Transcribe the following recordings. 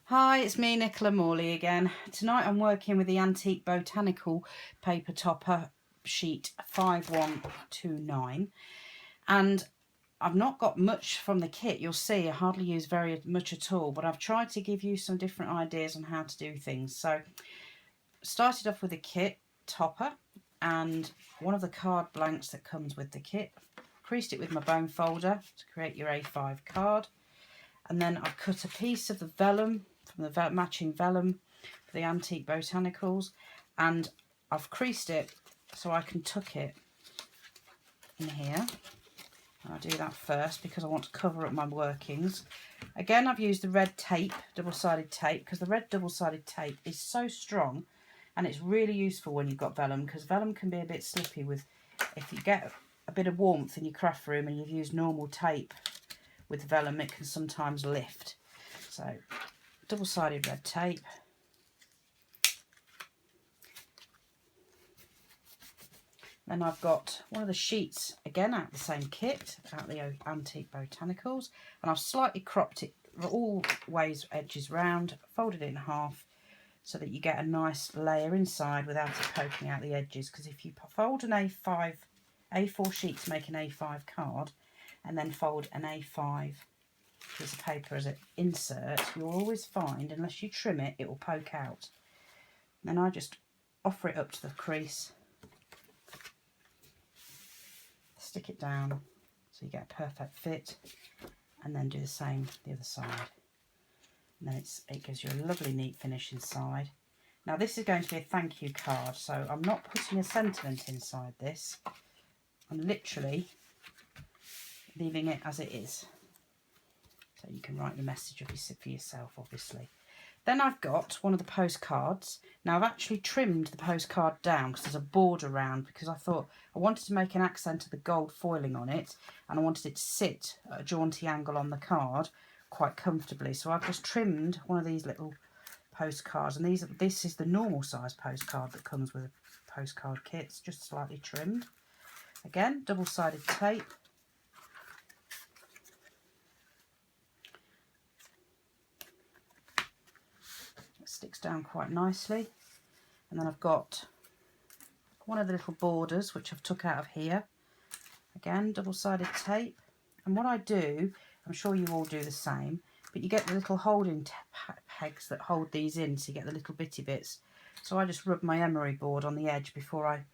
Hi, it's me, Nicola Morley again. Tonight I'm working with the Antique Botanical paper topper sheet 5129, and I've not got much from the kit. You'll see I hardly use very much at all, but I've tried to give you some different ideas on how to do things. So started off with a kit topper and one of the card blanks that comes with the kit. Creased it with my bone folder to create your A5 card, and then I've cut a piece of the vellum from the matching vellum for the Antique Botanicals, and I've creased it so I can tuck it in here. And I'll do that first because I want to cover up my workings. Again, I've used the red tape, double-sided tape, because the red double-sided tape is so strong and it's really useful when you've got vellum, because vellum can be a bit slippy if you get a bit of warmth in your craft room and you've used normal tape with vellum, it can sometimes lift. So double-sided red tape. Then I've got one of the sheets, again out of the same kit, out the Antique Botanicals, and I've slightly cropped it all ways, edges round, folded it in half so that you get a nice layer inside without it poking out the edges, because if you fold an A4 sheet to make an A5 card and then fold an A5 piece of paper as an insert, you'll always find, unless you trim it, it will poke out. Then I just offer it up to the crease, stick it down so you get a perfect fit, and then do the same the other side. And then it gives you a lovely neat finish inside. Now this is going to be a thank you card, so I'm not putting a sentiment inside this. I'm literally leaving it as it is. So you can write the message for yourself, obviously. Then I've got one of the postcards. Now I've actually trimmed the postcard down because there's a border around, because I thought I wanted to make an accent of the gold foiling on it, and I wanted it to sit at a jaunty angle on the card quite comfortably. So I've just trimmed one of these little postcards, and this is the normal size postcard that comes with a postcard kit. It's just slightly trimmed. Again, double-sided tape. Sticks down quite nicely. And then I've got one of the little borders which I've took out of here. Again, double-sided tape. And what I do, I'm sure you all do the same, but you get the little holding pegs that hold these in, so you get the little bitty bits. So I just rub my emery board on the edge before I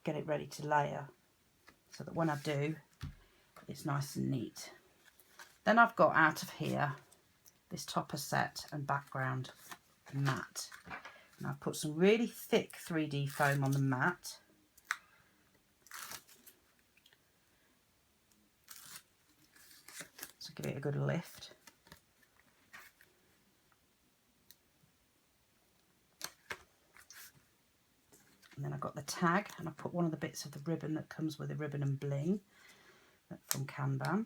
get it ready to layer, so that when I do, it's nice and neat. Then I've got out of here this topper set and background mat. And I've put some really thick 3D foam on the mat. So give it a good lift. And then I've got the tag, and I put one of the bits of the ribbon that comes with the ribbon and bling from Kanban.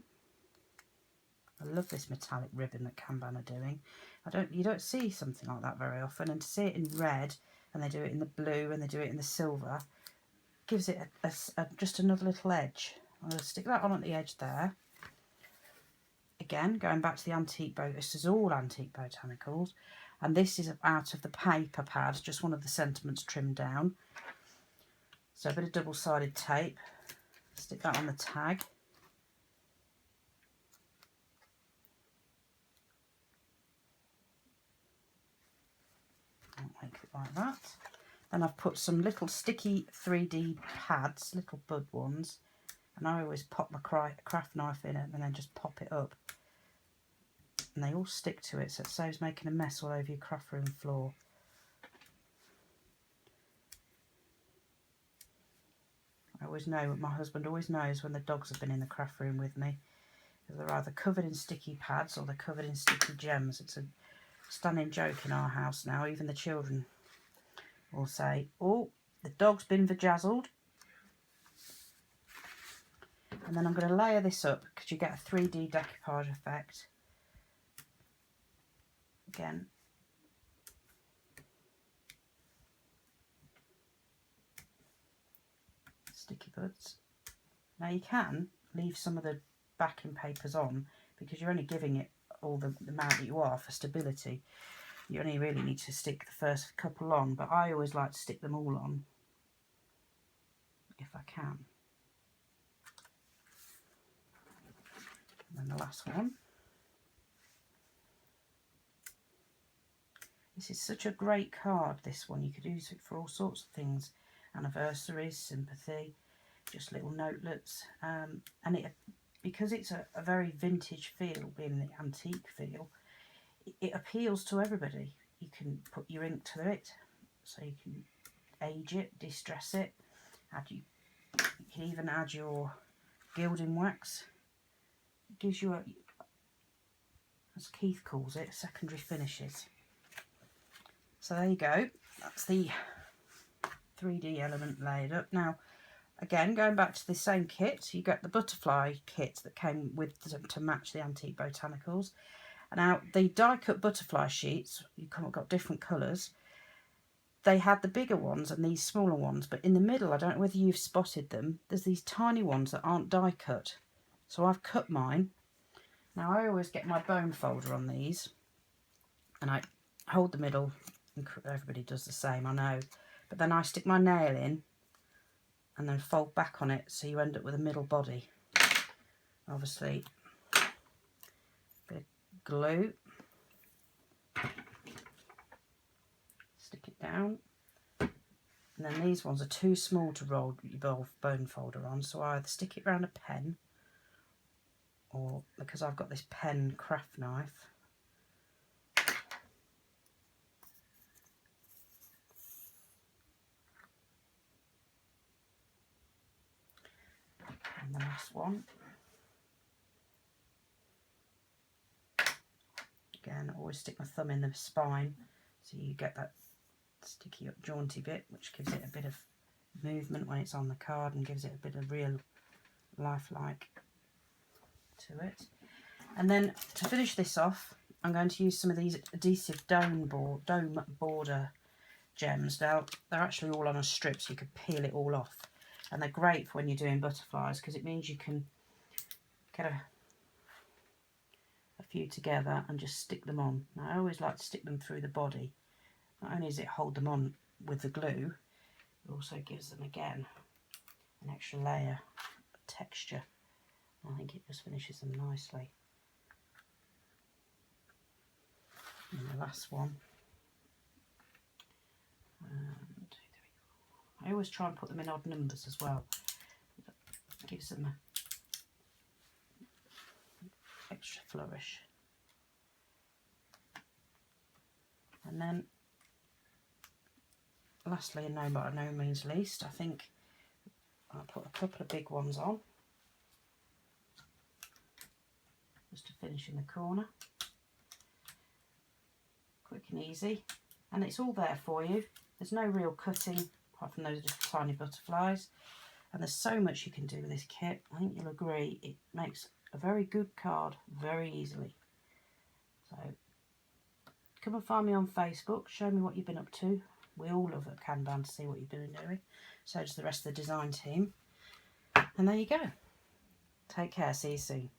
I love this metallic ribbon that Kanban are doing. You don't see something like that very often, and to see it in red, and they do it in the blue, and they do it in the silver, gives it just another little edge. I'm going to stick that on at the edge there. Again, going back to the Antique this is all Antique Botanicals, and this is out of the paper pad, just one of the sentiments trimmed down. So a bit of double-sided tape, stick that on the tag. Make it like that. Then I've put some little sticky 3D pads, little bud ones, and I always pop my craft knife in it and then just pop it up, and they all stick to it, so it saves making a mess all over your craft room floor. I always know, my husband always knows when the dogs have been in the craft room with me, because they're either covered in sticky pads or they're covered in sticky gems. It's a stunning joke in our house now. Even the children will say, oh, the dog's been vajazzled. And then I'm going to layer this up because you get a 3D decoupage effect. Again, sticky buds. Now you can leave some of the backing papers on because you're only giving it or the amount that you are for stability. You only really need to stick the first couple on, but I always like to stick them all on if I can. And then the last one. This is such a great card, this one. You could use it for all sorts of things. Anniversaries, sympathy, just little notelets. And it, because it's a very vintage feel, being the antique feel, it appeals to everybody. You can put your ink to it, so you can age it, distress it. You can even add your gilding wax. It gives you, as Keith calls it, secondary finishes. So there you go. That's the 3D element laid up. Now, again, going back to the same kit, you get the butterfly kit that came with to match the antique botanicals. Now, the die-cut butterfly sheets, you've got different colours. They had the bigger ones and these smaller ones, but in the middle, I don't know whether you've spotted them, there's these tiny ones that aren't die-cut. So I've cut mine. Now, I always get my bone folder on these, and I hold the middle, and everybody does the same, I know. But then I stick my nail in, and then fold back on it, so you end up with a middle body. Obviously, a bit of glue. Stick it down. And then these ones are too small to roll your bone folder on, so I either stick it around a pen, or because I've got this pen craft knife, and the last one. Again, I always stick my thumb in the spine so you get that sticky up jaunty bit, which gives it a bit of movement when it's on the card and gives it a bit of real lifelike to it. And then to finish this off, I'm going to use some of these adhesive dome border gems. Now, they're actually all on a strip, so you could peel it all off. And they're great for when you're doing butterflies, because it means you can get a few together and just stick them on. Now, I always like to stick them through the body. Not only does it hold them on with the glue, it also gives them, again, an extra layer of texture. I think it just finishes them nicely. And the last one. 1, 2, 3, 4. I always try and put them in odd numbers as well. It gives them an extra flourish. And then, lastly, and by no means least, I think I'll put a couple of big ones on, just to finish in the corner. Quick and easy, and it's all there for you. There's no real cutting, apart from those little tiny butterflies. And there's so much you can do with this kit. I think you'll agree it makes a very good card very easily. So come and find me on Facebook, show me what you've been up to. We all love at Kanban to see what you've been doing. So does the rest of the design team. And there you go. Take care, see you soon.